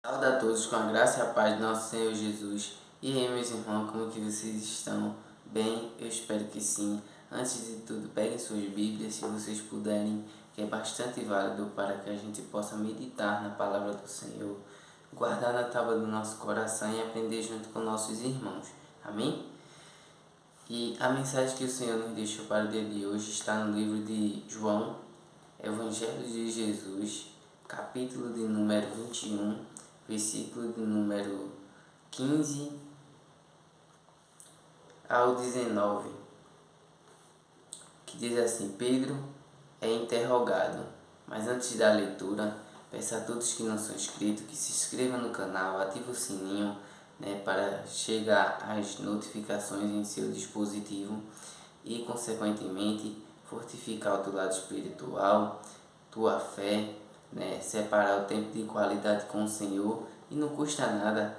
Saúde a todos com a graça e a paz de nosso Senhor Jesus. E aí, meus irmãos, como que vocês estão? Bem? Eu espero que sim. Antes de tudo, peguem suas Bíblias, se vocês puderem, que é bastante válido para que a gente possa meditar na palavra do Senhor, guardar na tábua do nosso coração e aprender junto com nossos irmãos. Amém? E a mensagem que o Senhor nos deixou para o dia de hoje está no livro de João, Evangelho de Jesus, capítulo de número 21, versículo de número 15 ao 19, que diz assim: Pedro é interrogado. Mas antes da leitura, peço a todos que não são inscritos que se inscrevam no canal, ativem o sininho, para chegar as notificações em seu dispositivo e, consequentemente, fortificar o teu lado espiritual, tua fé, separar o tempo de qualidade com o Senhor. E não custa nada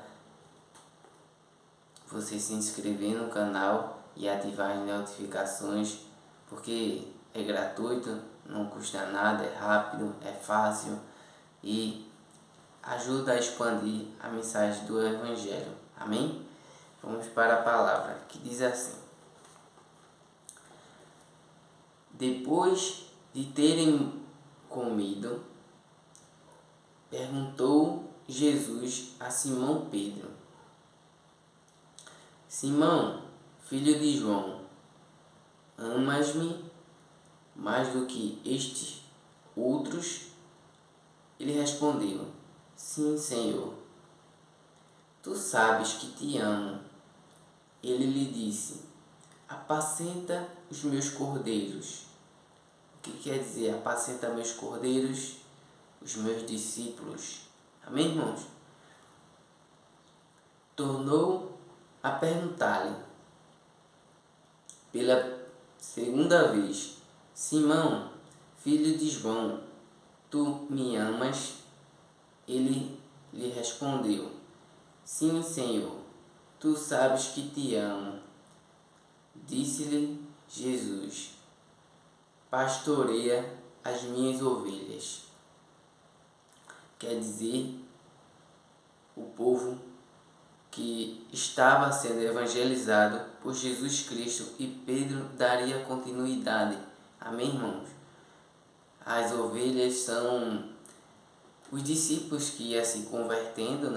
você se inscrever no canal e ativar as notificações, porque é gratuito, não custa nada, é rápido, é fácil e ajuda a expandir a mensagem do Evangelho. Amém? Vamos para a palavra, que diz assim: Depois de terem comido, perguntou Jesus a Simão Pedro: Simão, filho de João, amas-me mais do que estes outros? Ele respondeu: Sim, Senhor, tu sabes que te amo. Ele lhe disse: Apacenta os meus cordeiros. O que quer dizer apacenta meus cordeiros? Os meus discípulos. Amém, irmãos? Tornou a perguntar-lhe pela segunda vez: Simão, filho de João, tu me amas? Ele lhe respondeu: Sim, Senhor, tu sabes que te amo. Disse-lhe Jesus: Pastoreia as minhas ovelhas. Quer dizer, o povo que estava sendo evangelizado por Jesus Cristo, e Pedro daria continuidade. Amém, irmãos? As ovelhas são os discípulos que iam se convertendo,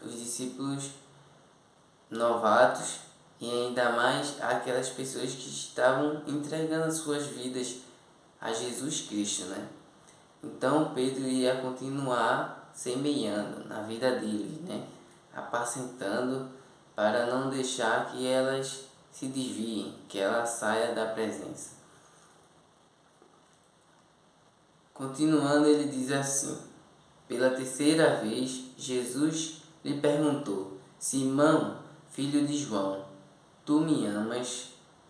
Os discípulos novatos e ainda mais aquelas pessoas que estavam entregando suas vidas a Jesus Cristo, Então Pedro ia continuar semeando na vida deles, Apacentando para não deixar que elas se desviem, que ela saia da presença. Continuando, ele diz assim: Pela terceira vez, Jesus lhe perguntou: Simão, filho de João, tu me amas?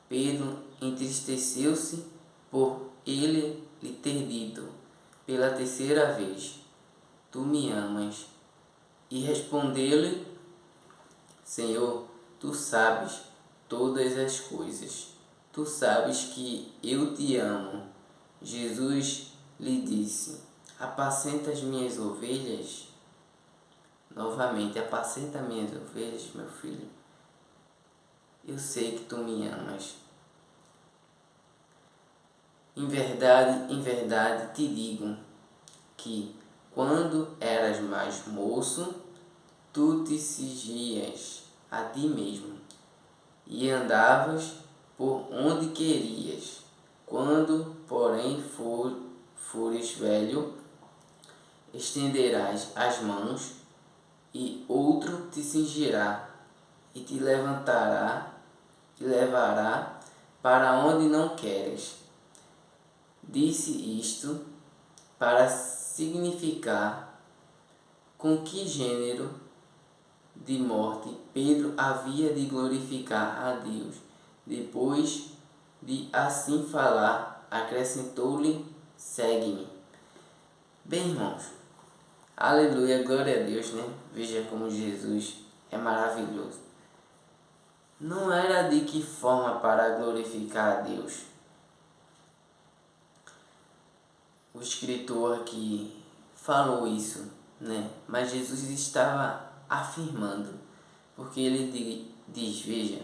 Pedro entristeceu-se por ele lhe ter dito pela terceira vez: Tu me amas? E respondeu-lhe: Senhor, tu sabes todas as coisas. Tu sabes que eu te amo. Jesus lhe disse: Apacenta as minhas ovelhas. Novamente, apacenta as minhas ovelhas, meu filho. Eu sei que tu me amas. Em verdade te digo que, quando eras mais moço, tu te cingias a ti mesmo e andavas por onde querias. Quando, porém, fores velho, estenderás as mãos e outro te cingirá e te levará para onde não queres. Disse isto para significar com que gênero de morte Pedro havia de glorificar a Deus. Depois de assim falar, acrescentou-lhe: Segue-me. Bem, irmãos, aleluia, glória a Deus, Veja como Jesus é maravilhoso. Não era de que forma para glorificar a Deus? O escritor aqui falou isso, né? Mas Jesus estava afirmando, porque ele diz, veja,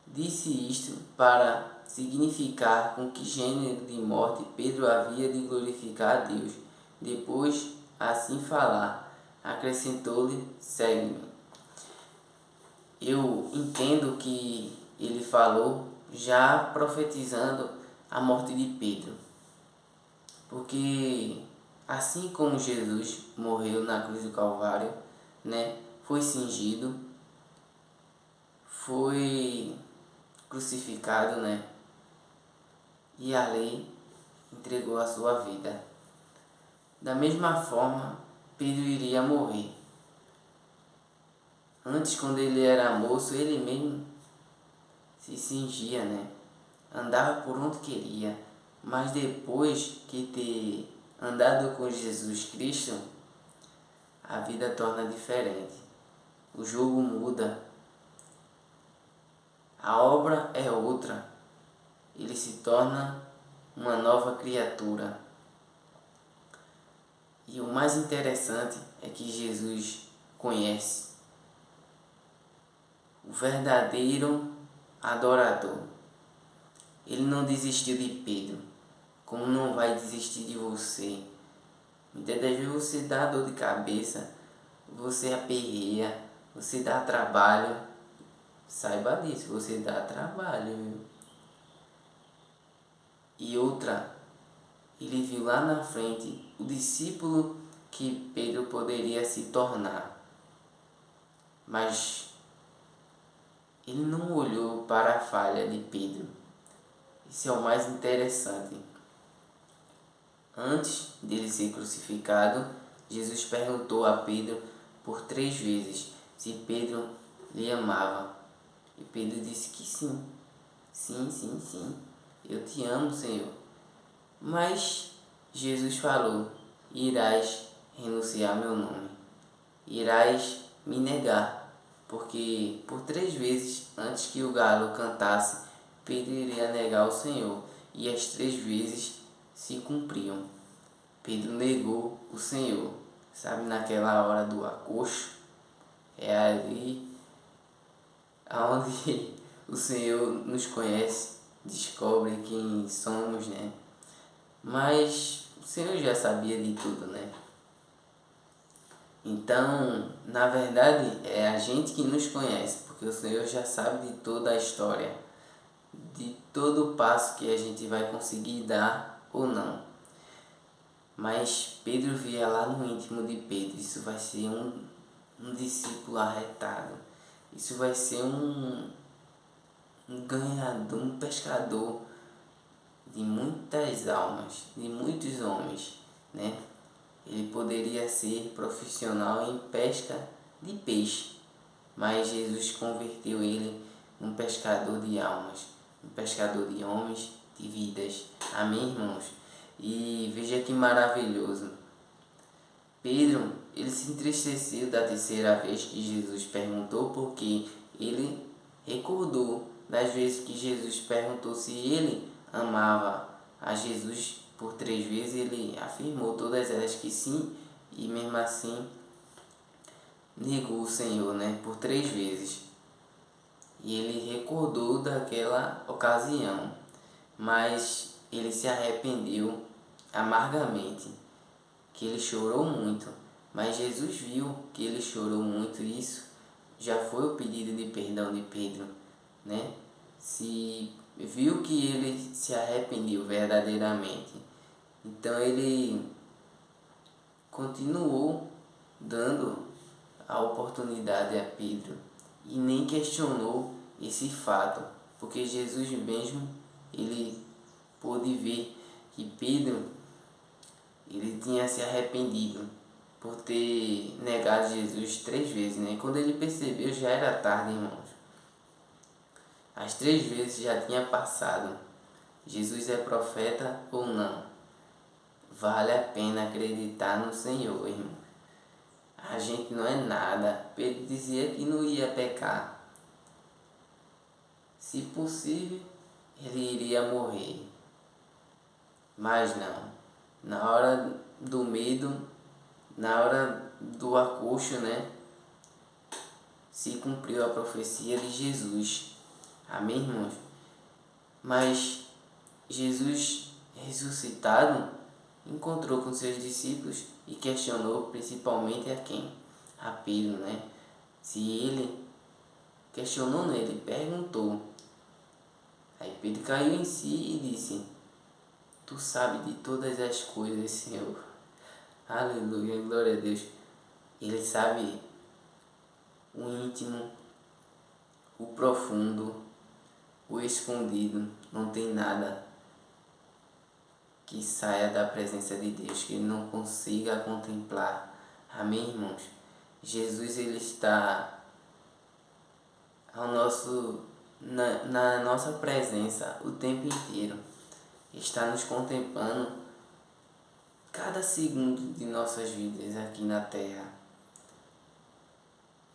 disse isto para significar com que gênero de morte Pedro havia de glorificar a Deus. Depois, assim falar, acrescentou-lhe, segue-me. Eu entendo que ele falou já profetizando a morte de Pedro, porque assim como Jesus morreu na cruz do Calvário, né, foi cingido, foi crucificado, né, e ali entregou a sua vida. Da mesma forma, Pedro iria morrer. Antes, quando ele era moço, ele mesmo se cingia, né? Andava por onde queria. Mas depois que ter andado com Jesus Cristo, a vida torna diferente. O jogo muda. A obra é outra. Ele se torna uma nova criatura. E o mais interessante é que Jesus conhece o verdadeiro adorador. Ele não desistiu de Pedro, como não vai desistir de você. Muitas das vezes você dá dor de cabeça, você aperreia, você dá trabalho. Saiba disso, você dá trabalho, viu? E outra, ele viu lá na frente o discípulo que Pedro poderia se tornar. Mas ele não olhou para a falha de Pedro. Isso é o mais interessante. Antes dele ser crucificado, Jesus perguntou a Pedro por 3 vezes se Pedro lhe amava. E Pedro disse que sim. Sim, sim, sim. Eu te amo, Senhor. Mas Jesus falou: irás renunciar ao meu nome. Irás me negar. Porque por 3 vezes, antes que o galo cantasse, Pedro iria negar o Senhor. E as 3 vezes se cumpriam. Pedro negou o Senhor. Sabe, naquela hora do acocho, é ali onde o Senhor nos conhece, descobre quem somos, né? Mas o Senhor já sabia de tudo, né? Então, na verdade, é a gente que nos conhece, porque o Senhor já sabe de toda a história, de todo o passo que a gente vai conseguir dar ou não. Mas Pedro via lá no íntimo de Pedro, isso vai ser um discípulo arretado, isso vai ser um ganhador, um pescador de muitas almas, de muitos homens, né? Ele poderia ser profissional em pesca de peixe, mas Jesus converteu ele num pescador de almas, um pescador de homens, de vidas. Amém, irmãos? E veja que maravilhoso. Pedro, ele se entristeceu da 3ª vez que Jesus perguntou, porque ele recordou das vezes que Jesus perguntou se ele amava a Jesus. Por 3 vezes ele afirmou todas elas que sim, e mesmo assim negou o Senhor, né? Por 3 vezes. E ele recordou daquela ocasião, mas ele se arrependeu amargamente, que ele chorou muito. Mas Jesus viu que ele chorou muito, e isso já foi o pedido de perdão de Pedro, né? Se viu que ele se arrependeu verdadeiramente, então ele continuou dando a oportunidade a Pedro e nem questionou esse fato, porque Jesus mesmo ele pôde ver que Pedro ele tinha se arrependido por ter negado Jesus 3 vezes, né? Quando ele percebeu, já era tarde, irmãos. As 3 vezes já tinha passado. Jesus é profeta ou não? Vale a pena acreditar no Senhor, irmão. A gente não é nada. Pedro dizia que não ia pecar. Se possível, ele iria morrer. Mas não. Na hora do medo, na hora do acocho, né, se cumpriu a profecia de Jesus. Amém, irmãos? Mas Jesus ressuscitado encontrou com seus discípulos e questionou principalmente a quem? A Pedro, né? Se ele questionou nele, perguntou. Aí Pedro caiu em si e disse: Tu sabes de todas as coisas, Senhor. Aleluia, glória a Deus. Ele sabe o íntimo, o profundo, o escondido. Não tem nada que saia da presença de Deus, que ele não consiga contemplar. Amém, irmãos? Jesus, ele está ao na nossa presença o tempo inteiro. Está nos contemplando cada segundo de nossas vidas aqui na Terra.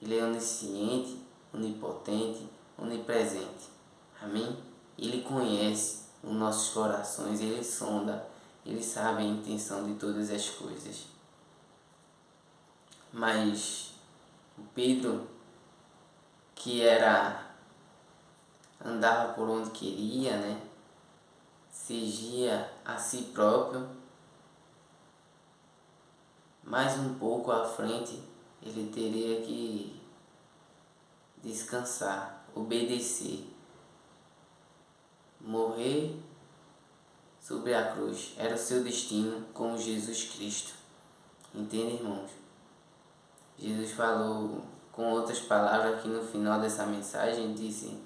Ele é onisciente, onipotente, onipresente. Amém? Ele conhece os nossos corações, ele sonda, ele sabe a intenção de todas as coisas. Mas o Pedro, que andava por onde queria, né? Cegia a si próprio, mais um pouco à frente ele teria que descansar, obedecer, morrer sobre a cruz. Era o seu destino como Jesus Cristo. Entende, irmãos? Jesus falou com outras palavras aqui no final dessa mensagem, disse: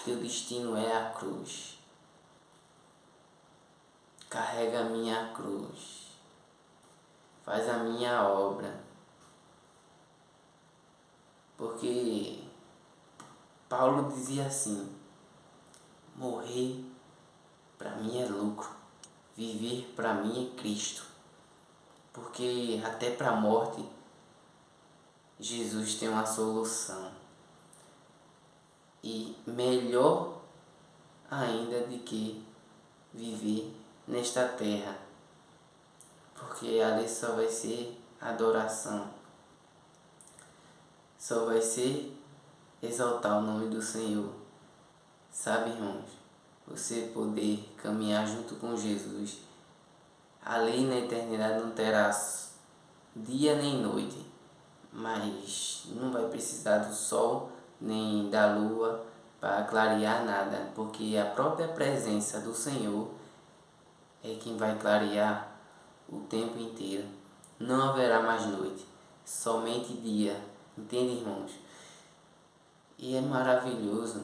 teu destino é a cruz. Carrega a minha cruz. Faz a minha obra. Porque Paulo dizia assim: morrer para mim é lucro, viver para mim é Cristo. Porque até para a morte Jesus tem uma solução. E melhor ainda do que viver nesta terra, porque ali só vai ser adoração, só vai ser exaltar o nome do Senhor. Sabe, irmãos, você poder caminhar junto com Jesus, ali na eternidade não terá dia nem noite, mas não vai precisar do sol nem da lua para clarear nada, porque a própria presença do Senhor é quem vai clarear o tempo inteiro. Não haverá mais noite, somente dia. Entende, irmãos? E é maravilhoso.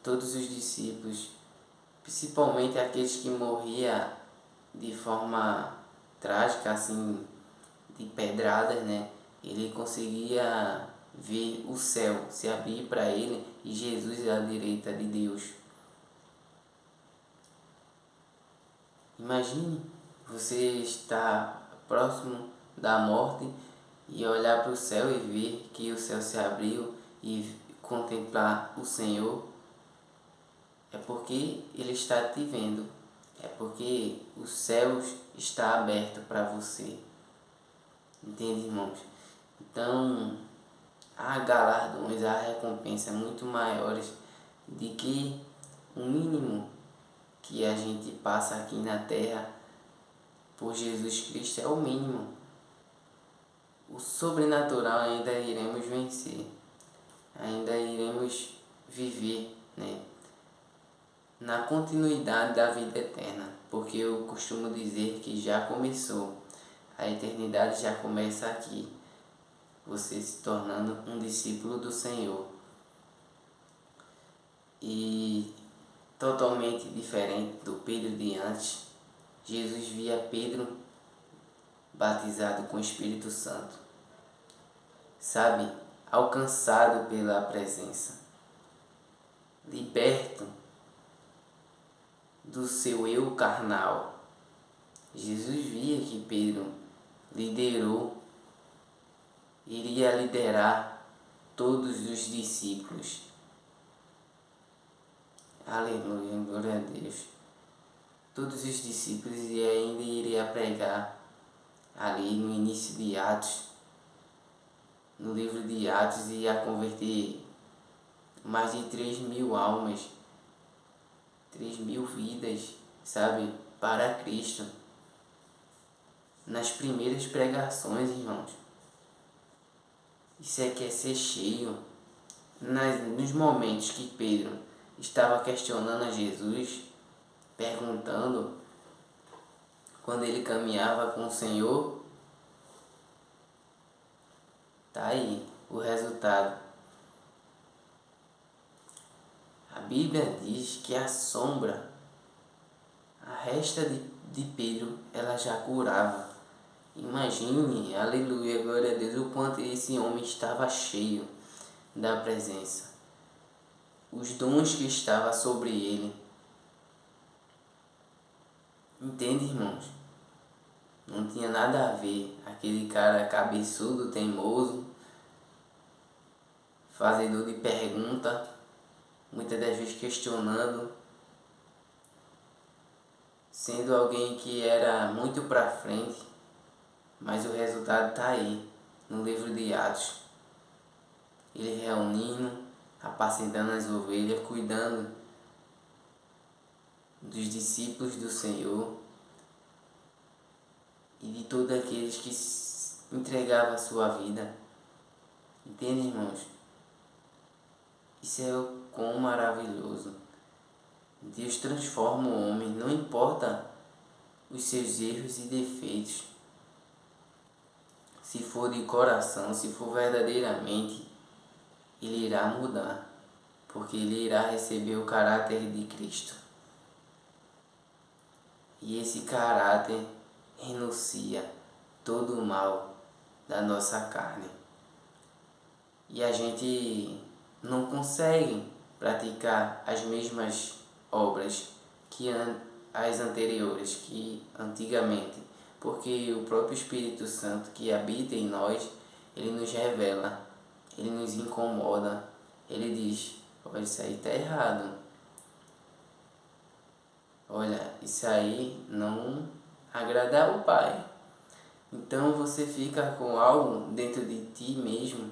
Todos os discípulos, principalmente aqueles que morriam de forma trágica, assim, de pedradas, né? Ele conseguia ver o céu se abrir para ele e Jesus à direita de Deus. Imagine você estar próximo da morte e olhar para o céu e ver que o céu se abriu e contemplar o Senhor. É porque Ele está te vendo. É porque os céus está aberto para você. Entende, irmãos? Então, há galardões, há recompensas muito maiores de que o mínimo que a gente passa aqui na terra por Jesus Cristo é o mínimo. O sobrenatural ainda iremos vencer, ainda iremos viver, né, na continuidade da vida eterna, porque eu costumo dizer que já começou, a eternidade já começa aqui, você se tornando um discípulo do Senhor. E totalmente diferente do Pedro de antes, Jesus via Pedro batizado com o Espírito Santo, sabe, alcançado pela presença, liberto do seu eu carnal. Jesus via que Pedro iria liderar todos os discípulos. Aleluia, glória a Deus. Todos os discípulos e ainda iria pregar ali no início de Atos, no livro de Atos, ia converter mais de 3.000 almas, 3.000 vidas, sabe, para Cristo. Nas primeiras pregações, irmãos. Isso é ser cheio. Nos momentos que Pedro estava questionando a Jesus, perguntando, quando ele caminhava com o Senhor, tá aí o resultado. A Bíblia diz que a sombra, a resta de Pedro, ela já curava. Imagine, aleluia, glória a Deus, o quanto esse homem estava cheio da presença. Os dons que estavam sobre ele. Entende, irmãos? Não tinha nada a ver. Aquele cara cabeçudo, teimoso, fazedor de pergunta, muitas das vezes questionando, sendo alguém que era muito pra frente, mas o resultado tá aí, no livro de Atos. Ele reunindo, apacentando as ovelhas, cuidando dos discípulos do Senhor e de todos aqueles que entregavam a sua vida. Entende, irmãos? Isso é o quão maravilhoso. Deus transforma o homem, não importa os seus erros e defeitos. Se for de coração, se for verdadeiramente, ele irá mudar, porque ele irá receber o caráter de Cristo. E esse caráter renuncia todo o mal da nossa carne. E a gente não consegue praticar as mesmas obras que as anteriores, que antigamente, porque o próprio Espírito Santo que habita em nós, ele nos revela, ele nos incomoda, ele diz: olha, isso aí está errado, olha, isso aí não agrada ao Pai. Então você fica com algo dentro de ti mesmo,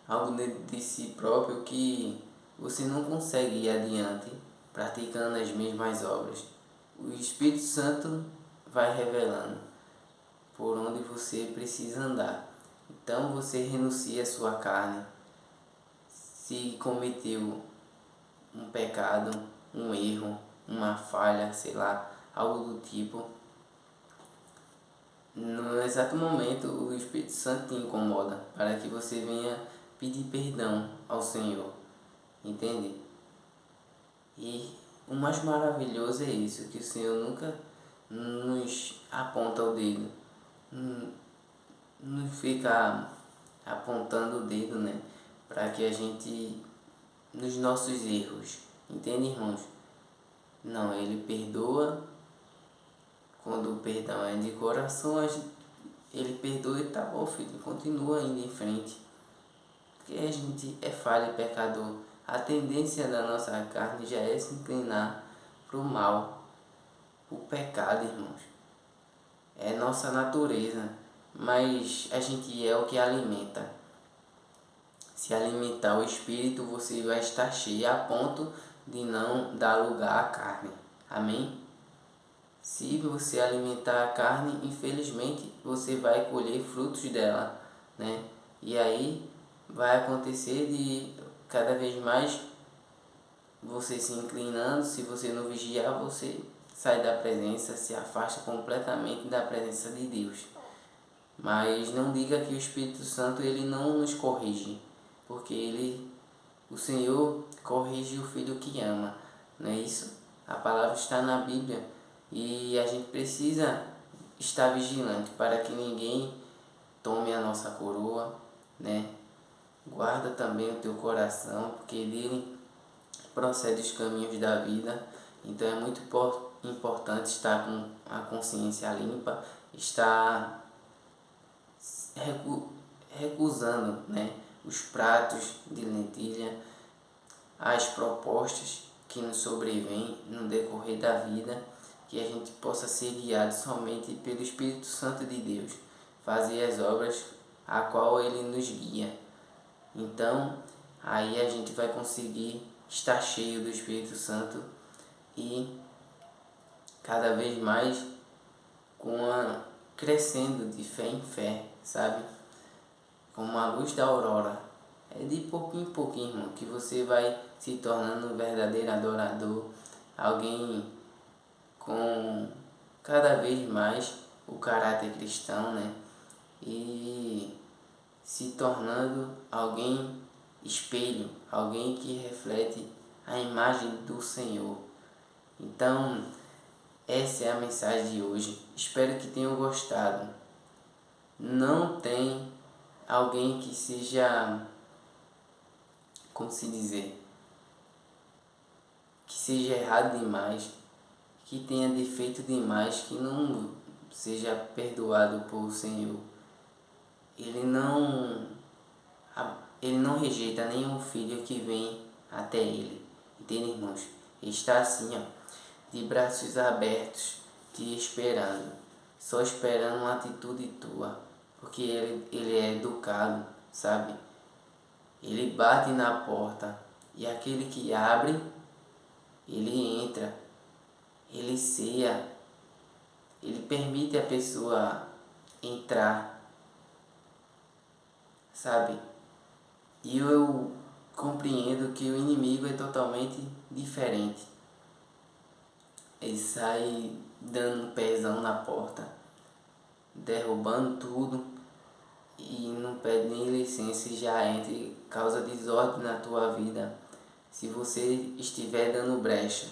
algo dentro de si próprio, que você não consegue ir adiante praticando as mesmas obras. O Espírito Santo vai revelando por onde você precisa andar. Então você renuncia a sua carne. Se cometeu um pecado, um erro, uma falha, sei lá, algo do tipo, no exato momento o Espírito Santo te incomoda para que você venha pedir perdão ao Senhor. Entende? E o mais maravilhoso é isso, que o Senhor nunca nos aponta o dedo, não fica apontando o dedo, né? Para que a gente, nos nossos erros, entende, irmãos? Não, ele perdoa. Quando o perdão é de coração, ele perdoa e tá bom, filho, continua indo em frente. Porque a gente é falho e pecador. A tendência da nossa carne já é se inclinar para o mal, o pecado, irmãos. É nossa natureza, mas a gente é o que alimenta. Se alimentar o espírito, você vai estar cheio a ponto de não dar lugar à carne. Amém? Se você alimentar a carne, infelizmente você vai colher frutos dela, né? E aí vai acontecer de cada vez mais você se inclinando. Se você não vigiar, você sai da presença, se afasta completamente da presença de Deus. Mas não diga que o Espírito Santo ele não nos corrige, porque o Senhor corrige o filho que ama, não é isso? A palavra está na Bíblia e a gente precisa estar vigilante para que ninguém tome a nossa coroa, né? Guarda também o teu coração, porque dele procede os caminhos da vida. Então é muito importante estar com a consciência limpa, estar recusando, né, os pratos de lentilha, as propostas que nos sobrevêm no decorrer da vida, que que a gente possa ser guiado somente pelo Espírito Santo de Deus, fazer as obras a qual Ele nos guia. Então, aí a gente vai conseguir estar cheio do Espírito Santo e cada vez mais crescendo de fé em fé, sabe? Como a luz da aurora. É de pouquinho em pouquinho, irmão, que você vai se tornando um verdadeiro adorador, alguém com cada vez mais o caráter cristão, né? E se tornando alguém espelho, alguém que reflete a imagem do Senhor. Então, essa é a mensagem de hoje. Espero que tenham gostado. Não tem alguém que seja, como se dizer, que seja errado demais, que tenha defeito demais, que não seja perdoado por Senhor. Ele não, ele não rejeita nenhum filho que vem até ele. Entende, irmãos? Ele está assim, ó, de braços abertos, te esperando, só esperando uma atitude tua, porque ele é educado, sabe? Ele bate na porta e aquele que abre, ele entra, ele ceia, ele permite a pessoa entrar, sabe? E eu compreendo que o inimigo é totalmente diferente. Ele sai dando um pezão na porta, derrubando tudo e não pede nem licença e já entra e causa desordem na tua vida se você estiver dando brecha.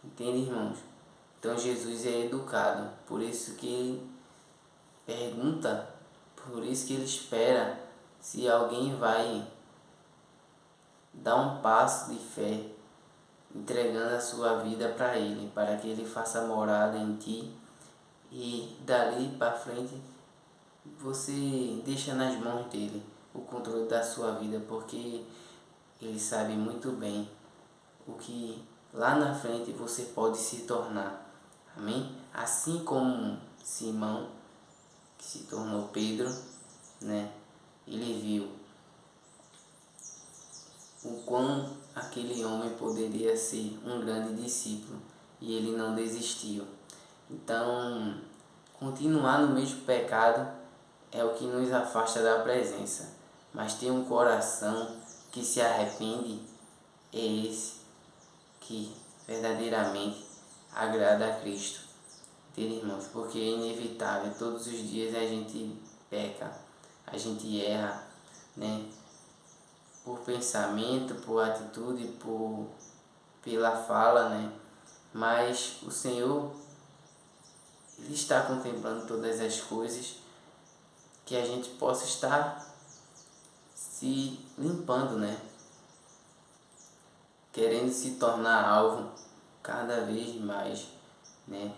Entende, irmãos? Então Jesus é educado, por isso que ele pergunta, por isso que ele espera se alguém vai dar um passo de fé, entregando a sua vida para ele, para que ele faça morada em ti e dali para frente você deixa nas mãos dele o controle da sua vida, porque ele sabe muito bem o que lá na frente você pode se tornar. Amém? Assim como Simão, que se tornou Pedro, né? Ele viu o quão aquele homem poderia ser um grande discípulo e ele não desistiu. Então, continuar no mesmo pecado é o que nos afasta da presença, mas ter um coração que se arrepende é esse que verdadeiramente agrada a Cristo. Entende, irmãos? Porque é inevitável, todos os dias a gente peca, a gente erra, né? Por pensamento, por atitude, pela fala, né? Mas o Senhor, Ele está contemplando todas as coisas, que a gente possa estar se limpando, né? Querendo se tornar alvo cada vez mais, né?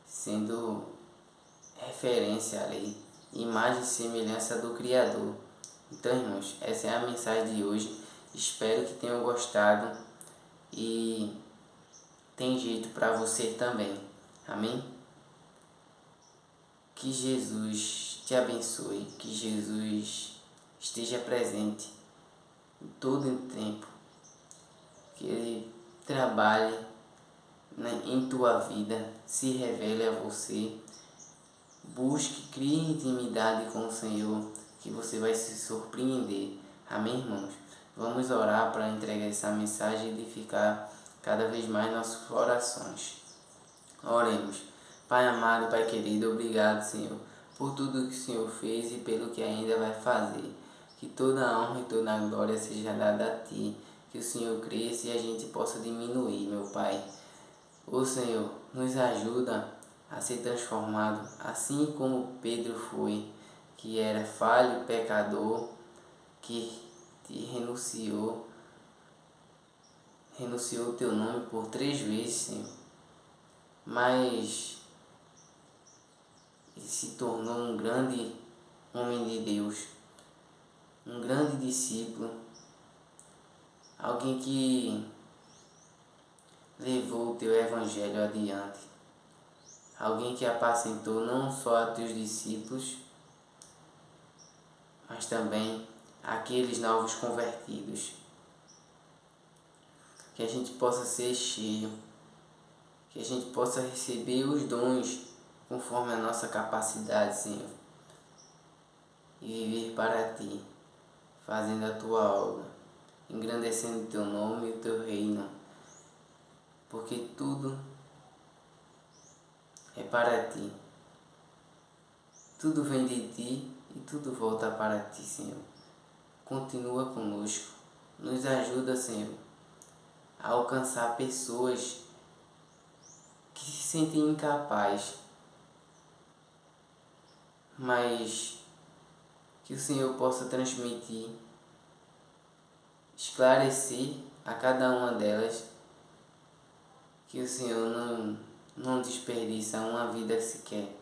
Sendo referência ali, imagem e semelhança do Criador. Então, irmãos, essa é a mensagem de hoje. Espero que tenham gostado e tem jeito para você também. Amém? Que Jesus te abençoe, que Jesus esteja presente em todo o tempo, que Ele trabalhe em tua vida, se revele a você, busque, crie intimidade com o Senhor, que você vai se surpreender. Amém, irmãos? Vamos orar para entregar essa mensagem e edificar cada vez mais nossos corações. Oremos. Pai amado, Pai querido, obrigado, Senhor, por tudo que o Senhor fez e pelo que ainda vai fazer. Que toda a honra e toda a glória seja dada a Ti. Que o Senhor cresça e a gente possa diminuir, meu Pai. Ô Senhor, nos ajuda a ser transformado, assim como Pedro foi, que era falho, pecador, que te renunciou o Teu nome por 3 vezes, Senhor. Mas ele se tornou um grande homem de Deus, um grande discípulo, alguém que levou o teu evangelho adiante. Alguém que apacentou não só a teus discípulos, mas também aqueles novos convertidos. Que a gente possa ser cheio, que a gente possa receber os dons conforme a nossa capacidade, Senhor, e viver para Ti, fazendo a Tua obra, engrandecendo o Teu nome e o Teu reino, porque tudo é para Ti, tudo vem de Ti e tudo volta para Ti, Senhor. Continua conosco, nos ajuda, Senhor, a alcançar pessoas que se sentem incapazes, mas que o Senhor possa transmitir, esclarecer a cada uma delas que o Senhor não desperdiça uma vida sequer.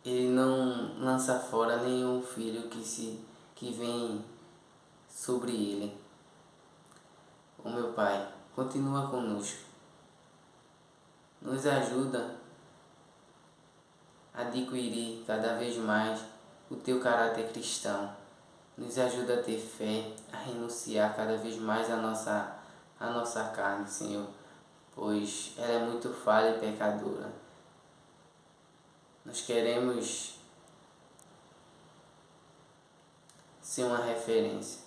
Ele não lança fora nenhum filho que vem sobre ele. Ó meu Pai, continua conosco. Nos ajuda a adquirir cada vez mais o Teu caráter cristão. Nos ajuda a ter fé, a renunciar cada vez mais a nossa carne, Senhor, pois ela é muito falha e pecadora. Nós queremos ser uma referência.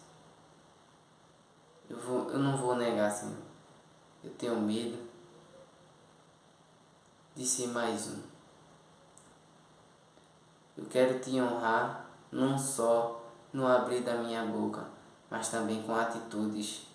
Eu não vou negar, Senhor. Eu tenho medo de ser mais um. Eu quero Te honrar não só no abrir da minha boca, mas também com atitudes